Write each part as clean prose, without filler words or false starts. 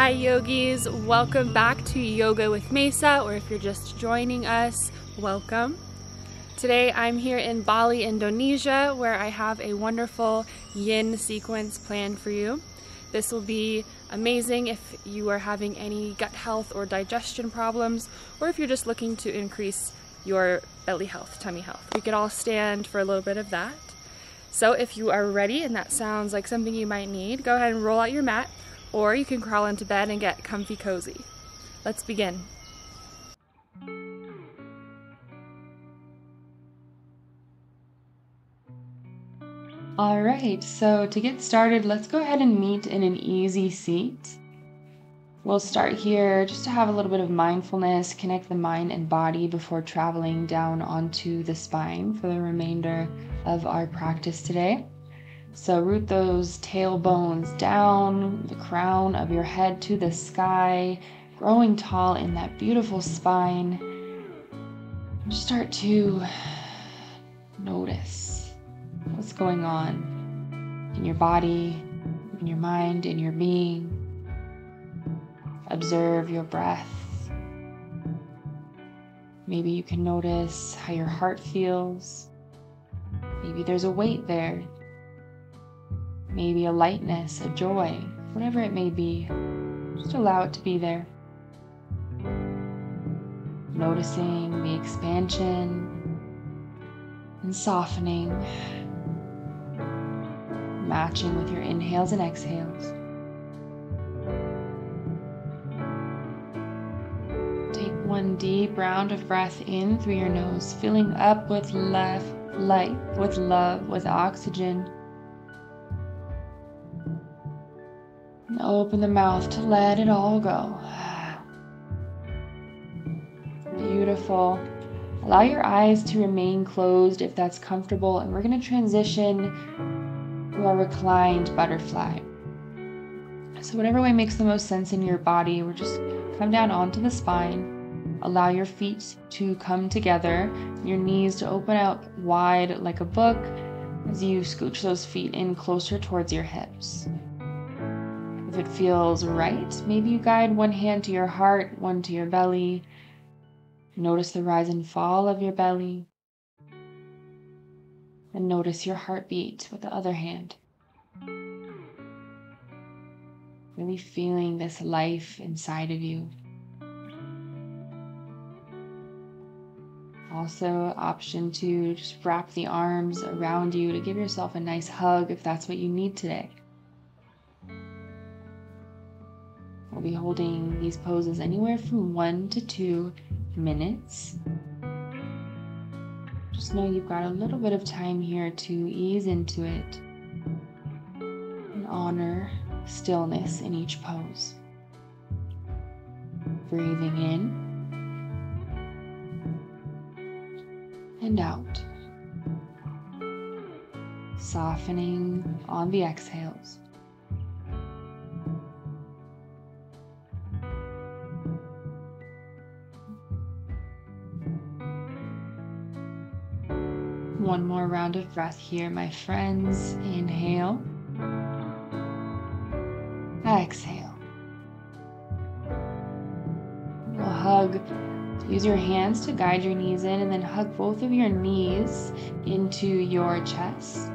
Hi yogis, welcome back to Yoga with Mesa, or if you're just joining us, welcome. Today I'm here in Bali, Indonesia, where I have a wonderful yin sequence planned for you. This will be amazing if you are having any gut health or digestion problems, or if you're just looking to increase your belly health, tummy health. We could all stand for a little bit of that. So if you are ready and that sounds like something you might need, go ahead and roll out your mat, or you can crawl into bed and get comfy cozy. Let's begin. All right, so to get started, let's go ahead and meet in an easy seat. We'll start here just to have a little bit of mindfulness, connect the mind and body before traveling down onto the spine for the remainder of our practice today. So root those tailbones down, the crown of your head to the sky, growing tall in that beautiful spine. Start to notice what's going on in your body, in your mind, in your being. Observe your breath. Maybe you can notice how your heart feels. Maybe there's a weight there. Maybe a lightness, a joy, whatever it may be. Just allow it to be there. Noticing the expansion and softening, matching with your inhales and exhales. Take one deep round of breath in through your nose, filling up with light, with love, with oxygen. And open the mouth to let it all go. Beautiful. Allow your eyes to remain closed if that's comfortable, and we're going to transition to our reclined butterfly. So whatever way makes the most sense in your body, we're just come down onto the spine. Allow your feet to come together, your knees to open out wide like a book as you scooch those feet in closer towards your hips. If it feels right, maybe you guide one hand to your heart, one to your belly. Notice the rise and fall of your belly. And notice your heartbeat with the other hand. Really feeling this life inside of you. Also, option to just wrap the arms around you to give yourself a nice hug if that's what you need today. We'll be holding these poses anywhere from 1 to 2 minutes. Just know you've got a little bit of time here to ease into it and honor stillness in each pose. Breathing in and out. Softening on the exhales. One more round of breath here, my friends. Inhale. Exhale. We'll hug. Use your hands to guide your knees in, and then hug both of your knees into your chest.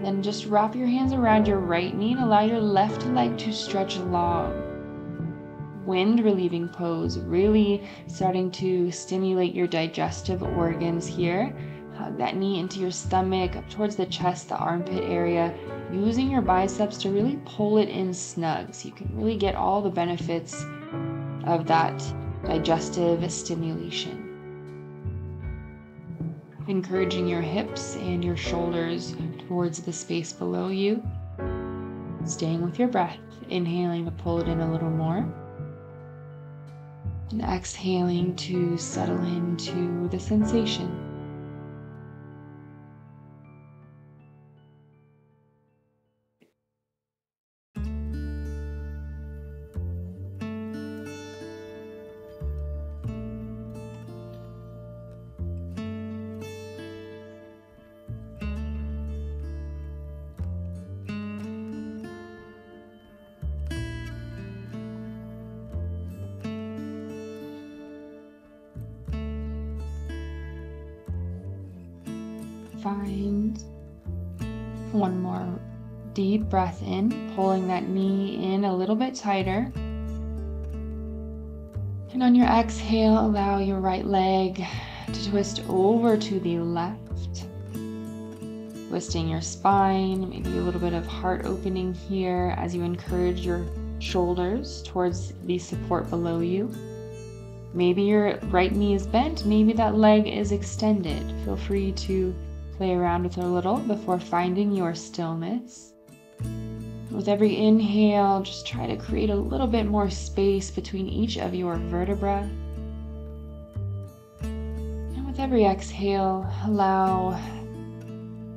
Then just wrap your hands around your right knee and allow your left leg to stretch long. Wind relieving pose, really starting to stimulate your digestive organs here. Hug that knee into your stomach, up towards the chest, the armpit area, using your biceps to really pull it in snug so you can really get all the benefits of that digestive stimulation. Encouraging your hips and your shoulders towards the space below you. Staying with your breath, inhaling to pull it in a little more. And exhaling to settle into the sensation. Find one more deep breath in, pulling that knee in a little bit tighter. And on your exhale, allow your right leg to twist over to the left. Twisting your spine, maybe a little bit of heart opening here as you encourage your shoulders towards the support below you. Maybe your right knee is bent, maybe that leg is extended. Feel free to play around with it a little before finding your stillness. With every inhale, just try to create a little bit more space between each of your vertebrae. And with every exhale, allow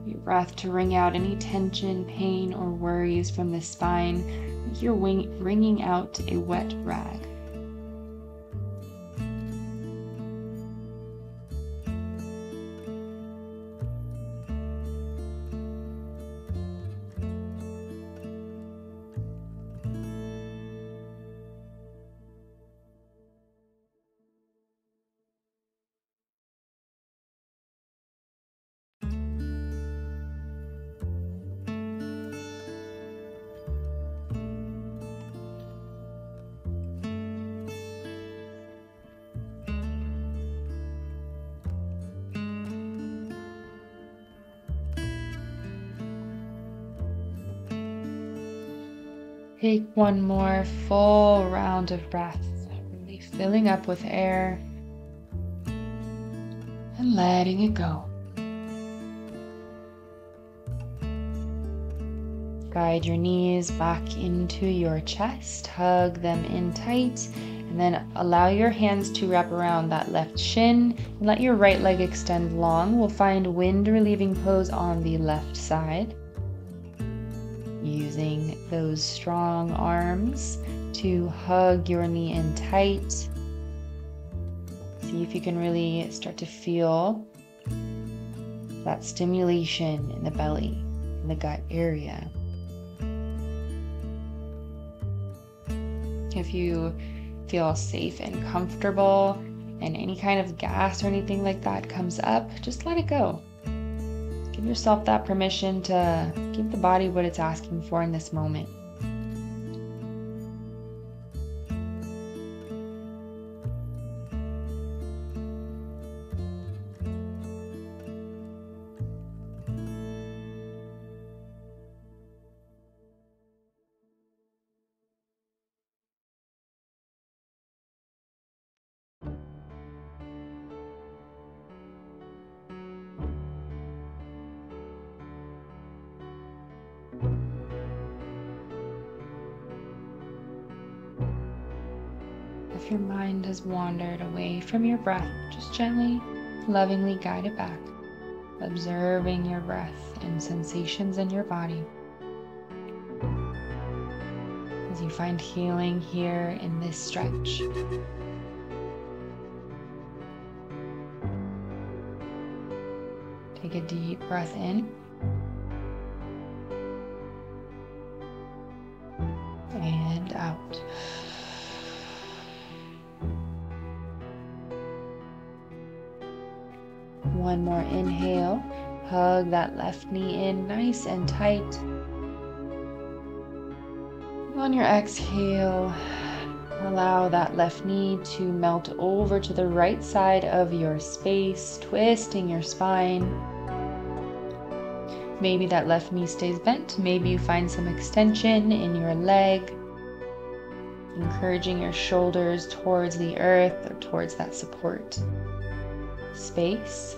your breath to wring out any tension, pain, or worries from the spine, like you're wringing out a wet rag. Take one more full round of breath, really filling up with air and letting it go. Guide your knees back into your chest, hug them in tight, and then allow your hands to wrap around that left shin and let your right leg extend long. We'll find wind relieving pose on the left side. Using those strong arms to hug your knee in tight. See if you can really start to feel that stimulation in the belly, in the gut area. If you feel safe and comfortable and any kind of gas or anything like that comes up, just let it go. Give yourself that permission to give the body what it's asking for in this moment. If your mind has wandered away from your breath, just gently, lovingly guide it back, observing your breath and sensations in your body. As you find healing here in this stretch. Take a deep breath in. And out. One more inhale. Hug that left knee in nice and tight. On your exhale, allow that left knee to melt over to the right side of your space, twisting your spine. Maybe that left knee stays bent. Maybe you find some extension in your leg, encouraging your shoulders towards the earth or towards that support space.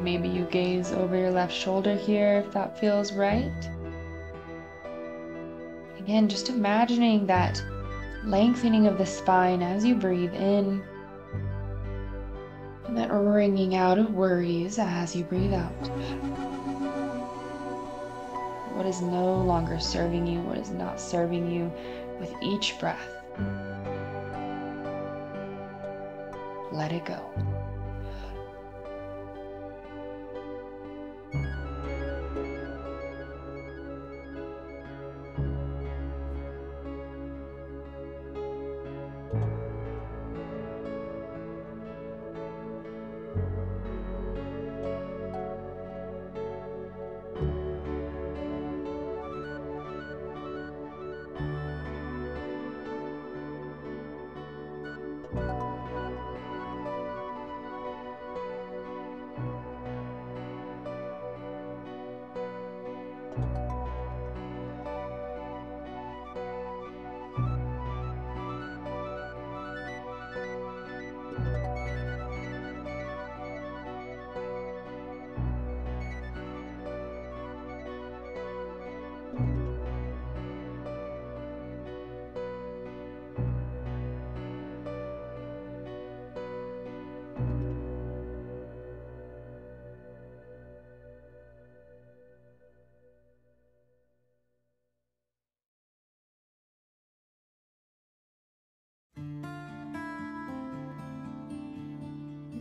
Maybe you gaze over your left shoulder here if that feels right. Again, just imagining that lengthening of the spine as you breathe in, and that wringing out of worries as you breathe out. What is no longer serving you, what is not serving you with each breath. Let it go.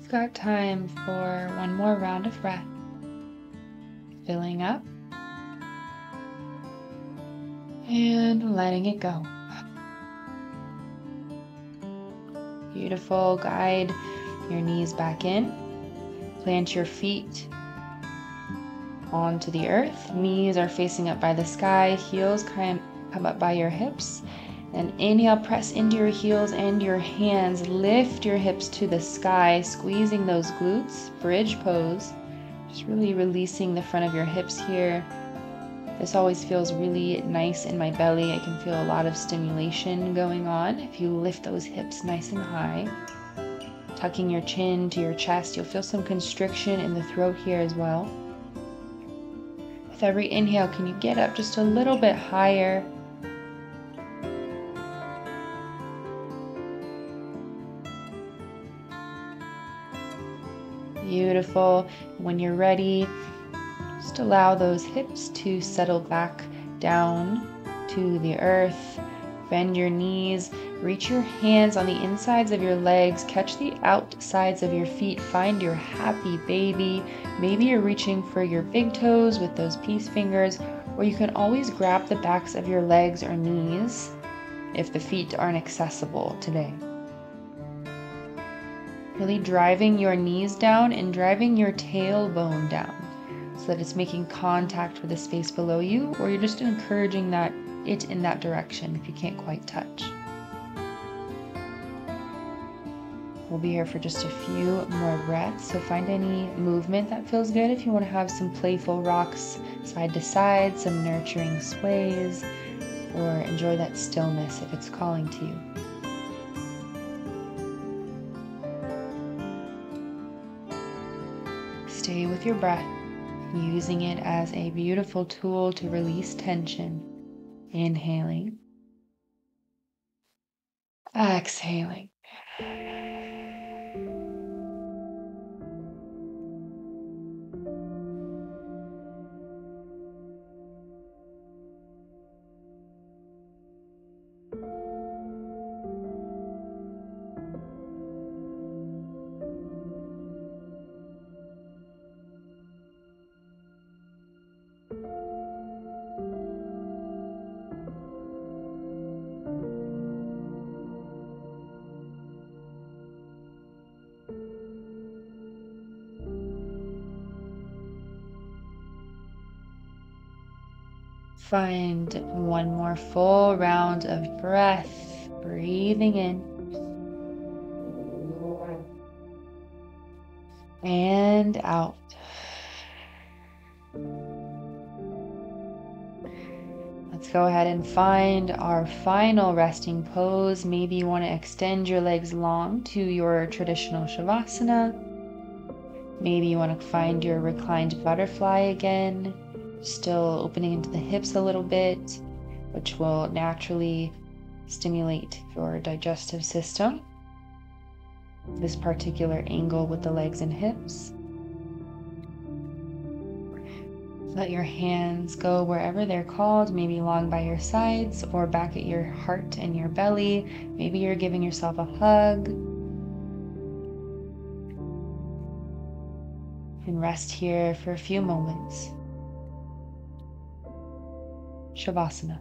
We've got time for one more round of breath. Filling up and letting it go. Beautiful. Guide your knees back in. Plant your feet onto the earth. Knees are facing up by the sky. Heels come up by your hips. And inhale, press into your heels and your hands. Lift your hips to the sky, squeezing those glutes. Bridge pose. Just really releasing the front of your hips here. This always feels really nice in my belly. I can feel a lot of stimulation going on. If you lift those hips nice and high, tucking your chin to your chest, you'll feel some constriction in the throat here as well. With every inhale, can you get up just a little bit higher? Beautiful. When you're ready, just allow those hips to settle back down to the earth. Bend your knees, reach your hands on the insides of your legs, catch the outsides of your feet, find your happy baby. Maybe you're reaching for your big toes with those peace fingers, or you can always grab the backs of your legs or knees if the feet aren't accessible today. Really driving your knees down and driving your tailbone down so that it's making contact with the space below you, or you're just encouraging it in that direction if you can't quite touch. We'll be here for just a few more breaths, so find any movement that feels good. If you want to have some playful rocks side to side, some nurturing sways, or enjoy that stillness if it's calling to you. Stay with your breath, using it as a beautiful tool to release tension. Inhaling, exhaling. Find one more full round of breath, breathing in and out. Let's go ahead and find our final resting pose. Maybe you want to extend your legs long to your traditional Shavasana. Maybe you want to find your reclined butterfly again, still opening into the hips a little bit, which will naturally stimulate your digestive system. This particular angle with the legs and hips. Let your hands go wherever they're called, maybe long by your sides or back at your heart and your belly. Maybe you're giving yourself a hug. And rest here for a few moments. Shavasana.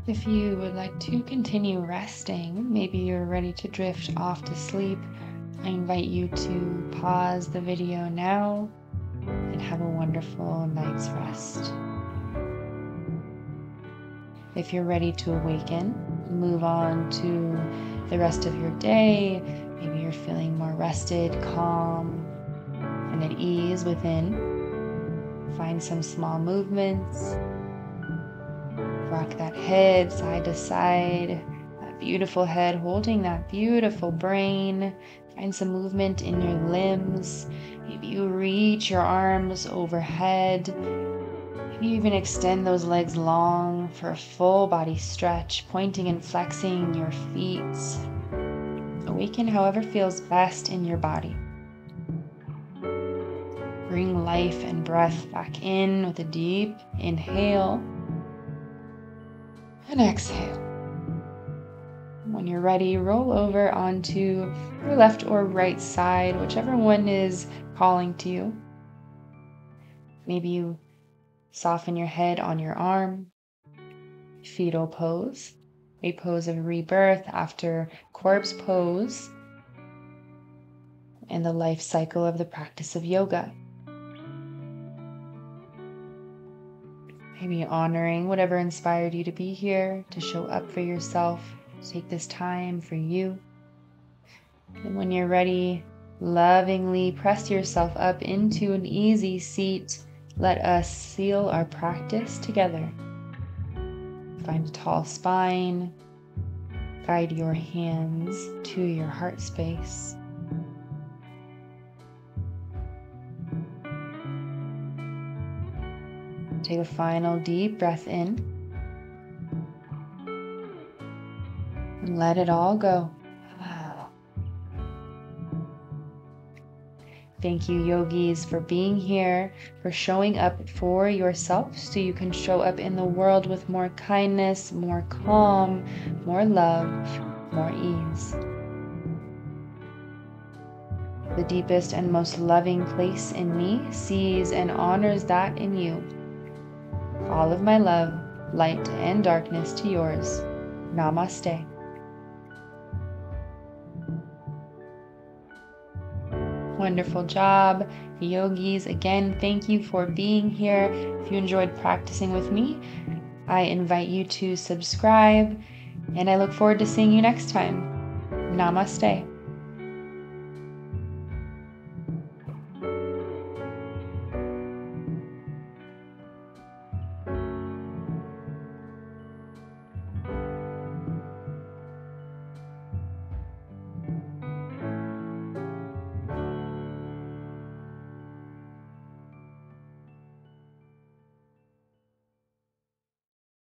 If you would like to continue resting, maybe you're ready to drift off to sleep, I invite you to pause the video now and have a wonderful night's rest. If you're ready to awaken, move on to the rest of your day. Maybe you're feeling more rested, calm, and at ease within. Find some small movements. Rock that head side to side, that beautiful head holding that beautiful brain. Find some movement in your limbs. Maybe you reach your arms overhead. Maybe you even extend those legs long for a full body stretch, pointing and flexing your feet. Awaken however feels best in your body. Bring life and breath back in with a deep inhale and exhale. When you're ready, roll over onto your left or right side, whichever one is calling to you. Maybe you soften your head on your arm. Fetal pose, a pose of rebirth after corpse pose, and the life cycle of the practice of yoga. Maybe honoring whatever inspired you to be here, to show up for yourself, take this time for you. And when you're ready, lovingly press yourself up into an easy seat. Let us seal our practice together. Find a tall spine. Guide your hands to your heart space. Take a final deep breath in. And let it all go. Thank you, yogis, for being here, for showing up for yourself so you can show up in the world with more kindness, more calm, more love, more ease. The deepest and most loving place in me sees and honors that in you. All of my love, light and darkness to yours. Namaste. Wonderful job, yogis. Again, thank you for being here. If you enjoyed practicing with me, I invite you to subscribe, and I look forward to seeing you next time. Namaste.